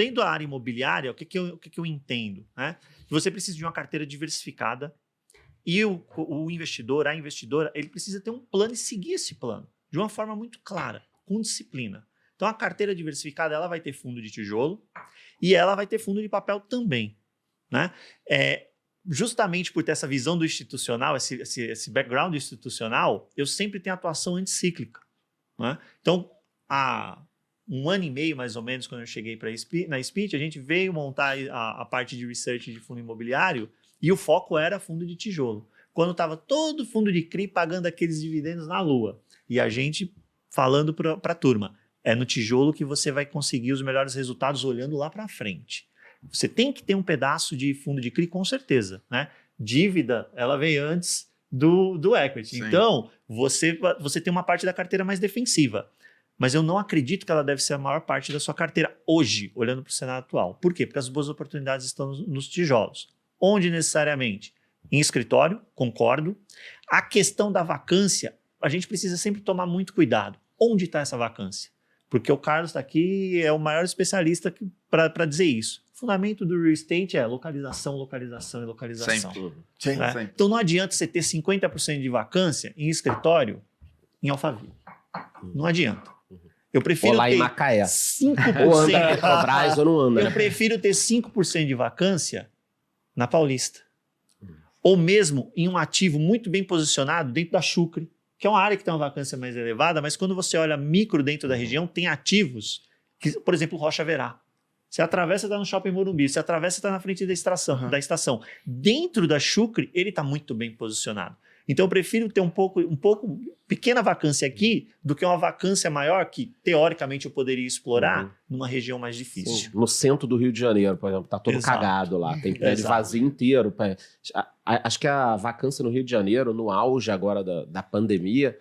dentro da área imobiliária, o que eu entendo? Né? Que você precisa de uma carteira diversificada e o investidor, a investidora, ele precisa ter um plano e seguir esse plano de uma forma muito clara, com disciplina. Então, a carteira diversificada, ela vai ter fundo de tijolo e ela vai ter fundo de papel também. Né? Justamente por ter essa visão do institucional, esse background institucional, eu sempre tenho atuação anticíclica. Né? Então, há 1 ano e meio, mais ou menos, quando eu cheguei na Speech, a gente veio montar a parte de research de fundo imobiliário e o foco era fundo de tijolo. Quando estava todo fundo de CRI pagando aqueles dividendos na lua. E a gente falando para a turma, é no tijolo que você vai conseguir os melhores resultados olhando lá para frente. Você tem que ter um pedaço de fundo de CRI, com certeza. Né? Dívida, ela veio antes do equity. Sim. Então, você tem uma parte da carteira mais defensiva. Mas eu não acredito que ela deve ser a maior parte da sua carteira hoje, olhando para o cenário atual. Por quê? Porque as boas oportunidades estão nos tijolos. Onde necessariamente? Em escritório, concordo. A questão da vacância, a gente precisa sempre tomar muito cuidado. Onde está essa vacância? Porque o Carlos está aqui, é o maior especialista para dizer isso. O fundamento do real estate é localização, localização e localização. Sempre. Né? Sempre. Então não adianta você ter 50% de vacância em escritório em Alphaville. Não adianta. Eu prefiro ou lá ter em Macaé. 5%. Ou anda na Petrobras ou não anda. Eu prefiro ter 5% de vacância na Paulista. Ou mesmo em um ativo muito bem posicionado dentro da Chucre, que é uma área que tem uma vacância mais elevada, mas quando você olha micro dentro da região, tem ativos, que, por exemplo, Rocha Verá. Você atravessa, está no Shopping Morumbi. Você atravessa, está na frente da estação. Dentro da Chucre, ele está muito bem posicionado. Então, eu prefiro ter um pouco pequena vacância aqui do que uma vacância maior que, teoricamente, eu poderia explorar numa região mais difícil. Sim. No centro do Rio de Janeiro, por exemplo, está todo cagado lá. Tem prédio vazio inteiro. Acho que a vacância no Rio de Janeiro, no auge agora da pandemia,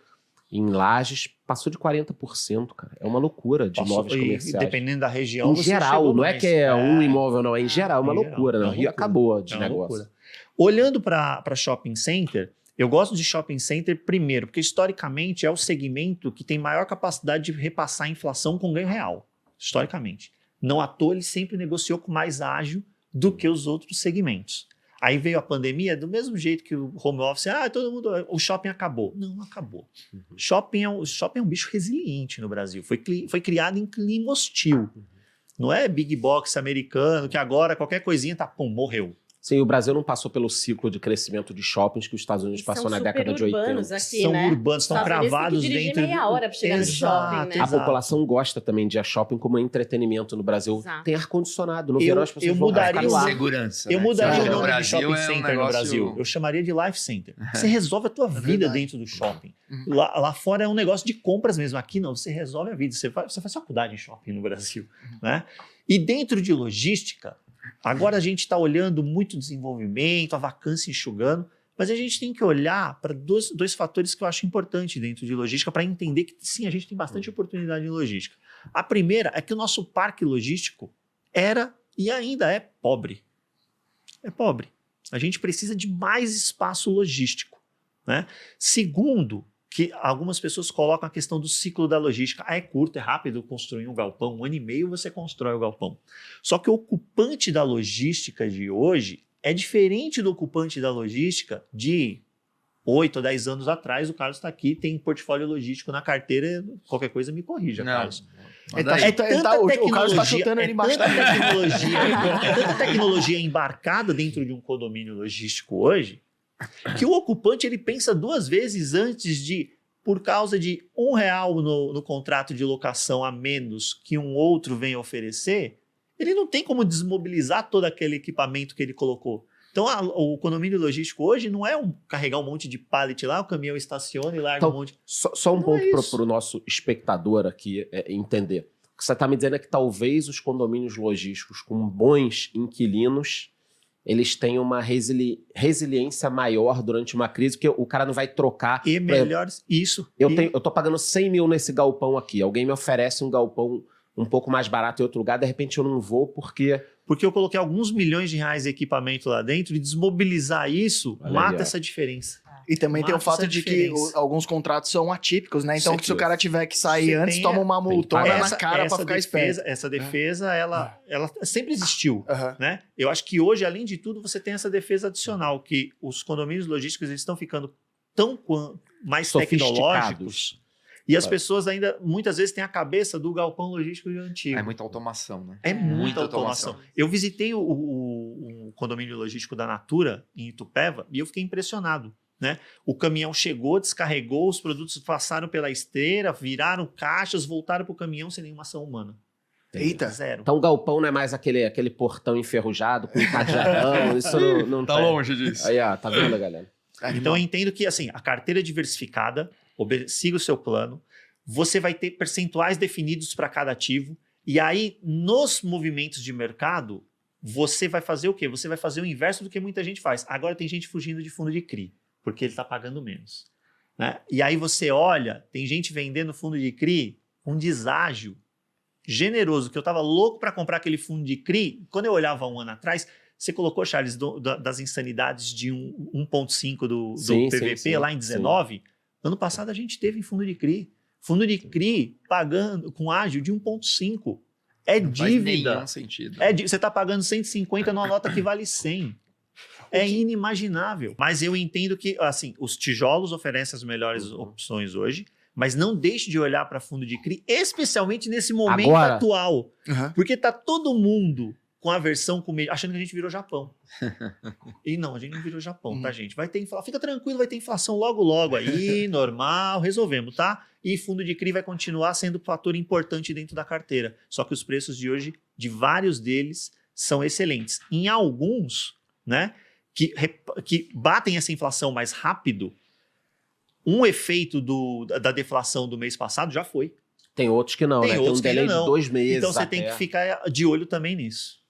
em Lages, passou de 40%, cara. É uma loucura de imóveis comerciais. Dependendo da região, em geral, não é que é um imóvel, não. É em geral, geral, é uma loucura. Né? O Rio acabou de negócio. Loucura. Olhando para shopping center, eu gosto de shopping center primeiro, porque historicamente é o segmento que tem maior capacidade de repassar a inflação com ganho real. Historicamente. Não à toa, ele sempre negociou com mais ágil do que os outros segmentos. Aí veio a pandemia, do mesmo jeito que o home office, o shopping acabou. Não acabou. Shopping é um bicho resiliente no Brasil. Foi criado em clima hostil. Não é big box americano, que agora qualquer coisinha morreu. Sim, o Brasil não passou pelo ciclo de crescimento de shoppings que os Estados Unidos passou na década de 80. Aqui, são né? urbanos, estão cravados dentro... meia hora para chegar no shopping, né? A população gosta também de ir a shopping como entretenimento no Brasil. Exato. Tem ar-condicionado. No verão as pessoas vão ficar lá. Segurança. Eu mudaria o nome de Brasil shopping center no Brasil. Eu chamaria de life center. Você resolve a tua vida dentro do shopping. Lá fora é um negócio de compras mesmo. Aqui não, você resolve a vida. Você faz faculdade em shopping no Brasil. Né? E dentro de logística, agora a gente está olhando muito desenvolvimento, a vacância enxugando, mas a gente tem que olhar para dois fatores que eu acho importantes dentro de logística para entender que sim, a gente tem bastante oportunidade em logística. A primeira é que o nosso parque logístico era e ainda é pobre. É pobre. A gente precisa de mais espaço logístico. Né? Segundo, que algumas pessoas colocam a questão do ciclo da logística. É curto, é rápido construir um galpão, 1 ano e meio você constrói o galpão. Só que o ocupante da logística de hoje é diferente do ocupante da logística de 8 ou 10 anos atrás. O Carlos está aqui, tem portfólio logístico na carteira, qualquer coisa me corrija, Carlos. O Carlos está chutando ele embaixo. É tanta tecnologia embarcada dentro de um condomínio logístico hoje, que o ocupante ele pensa 2 vezes antes de, por causa de R$1 no contrato de locação a menos que um outro venha oferecer, ele não tem como desmobilizar todo aquele equipamento que ele colocou. Então, o condomínio logístico hoje não é carregar um monte de pallet lá, o caminhão estaciona e larga um monte... Só um ponto para o nosso espectador aqui entender. O que você está me dizendo é que talvez os condomínios logísticos com bons inquilinos eles têm uma resiliência maior durante uma crise, porque o cara não vai trocar... E melhores, isso. Eu tô pagando 100 mil nesse galpão aqui, alguém me oferece um galpão um pouco mais barato em outro lugar, de repente eu não vou porque... Porque eu coloquei alguns milhões de reais de equipamento lá dentro e desmobilizar isso mata essa diferença. E também tem o Marca fato essa de que diferença. alguns contratos são atípicos, né? Então, Certo. se o cara tiver que sair Você antes, tem toma uma multona essa- na cara pra ficar esperto. Essa defesa, ela sempre existiu. Aham. Né? Eu acho que hoje, além de tudo, você tem essa defesa adicional, que os condomínios logísticos eles estão ficando mais Sofisticados. tecnológicos e as Claro. pessoas ainda, muitas vezes, têm a cabeça do galpão logístico antigo. É muita automação, né? É muita Muita automação. automação. Eu visitei o condomínio logístico da Natura, em Itupeva, e eu fiquei impressionado. Né? O caminhão chegou, descarregou, os produtos passaram pela esteira, viraram caixas, voltaram para o caminhão sem nenhuma ação humana. Eita. Zero. Então o galpão não é mais aquele portão enferrujado com cadeadão, isso não Tá longe disso. Aí, ó, tá vendo, galera? Então eu entendo que assim, a carteira diversificada, siga o seu plano, você vai ter percentuais definidos para cada ativo, e aí nos movimentos de mercado, você vai fazer o quê? Você vai fazer o inverso do que muita gente faz. Agora tem gente fugindo de fundo de CRI, porque ele está pagando menos. Né? E aí você olha, tem gente vendendo fundo de CRI com deságio generoso, que eu estava louco para comprar aquele fundo de CRI. Quando eu olhava um ano atrás, você colocou, Charles, das insanidades de 1,5 do Sim, PVP sim, lá em 19. Ano passado a gente teve em fundo de CRI. Fundo de CRI pagando com ágio de 1,5. É Não faz dívida. nenhum sentido. Você está pagando 150 numa nota que vale 100. É inimaginável. Mas eu entendo que assim, os tijolos oferecem as melhores opções hoje, mas não deixe de olhar para fundo de CRI, especialmente nesse momento Agora. atual. Aham. Porque tá todo mundo com aversão, achando que a gente virou Japão. E não, a gente não virou Japão, tá, gente? Vai ter inflação. Fica tranquilo, vai ter inflação logo aí, normal, resolvemos, tá? E fundo de CRI vai continuar sendo um fator importante dentro da carteira. Só que os preços de hoje, de vários deles, são excelentes. Em alguns, né, que batem essa inflação mais rápido, um efeito da deflação do mês passado já foi. Tem outros que não, Tem né? outros Tem um que delay não. de 2 meses. Então você tem que até. ficar de olho também nisso.